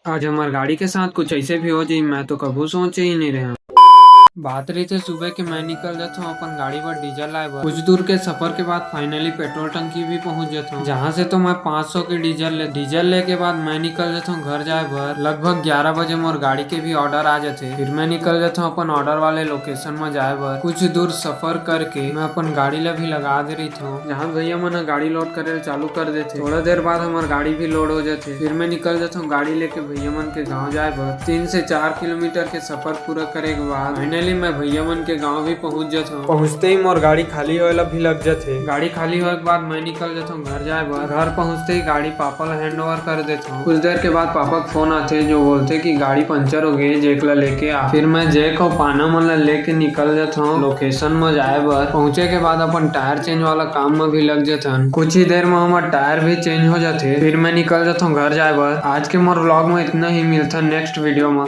आज हमार गाड़ी के साथ कुछ ऐसे भी हो जाई, मैं तो कभी सोचे ही नहीं रहा। बात रही थे सुबह के मैं निकल जाता हूँ अपन गाड़ी पर डीजल लाए कुछ दूर के सफर के बाद फाइनली पेट्रोल टंकी भी पहुंच जाता हूँ, जहाँ से तो मैं 500 की डीजल ले के बाद मैं निकल जाता हूँ घर जाए भर। लगभग 11 बजे मोर गाड़ी के भी ऑर्डर आ जाते, फिर मैं निकल जाता हूँ अपन ऑर्डर वाले लोकेशन में जाए भर। कुछ दूर सफर करके मैं अपन गाड़ी ला भी लगा दे रही था, जहाँ भैया मन गाड़ी लोड करे चालू कर देते। थोड़ा देर बाद हमारी गाड़ी भी लोड हो जाते, फिर मैं निकल जाता हूँ गाड़ी लेके भैया मन के गाँव जाए भर। 3 से 4 किलोमीटर के सफर पूरा करे के बाद फाइनली मैं भैया मन के गांव भी पहुंच जाता हूँ। पहुंचते ही मोर गाड़ी खाली होएला भी लग जाते। गाड़ी खाली होने के बाद मैं निकल जाता हूँ घर जाए बार। घर पहुंचते ही गाड़ी पापा ला हैंड ओवर कर देता हूँ। कुछ देर के बाद पापा का फोन आते जो बोलते कि गाड़ी पंचर हो गई, जेक ला लेके आ। फिर मैं जेक और पाना मन ला लेके निकल जाता हूँ लोकेशन में जाए बार। पहुंचे के बाद अपन टायर चेंज वाला काम में भी लग जाता। कुछ ही देर में हमारे टायर भी चेंज हो जाते, फिर मैं निकल जाता हूँ घर जाए बार। आज के मोर व्लॉग में इतना ही, मिलता नेक्स्ट वीडियो में।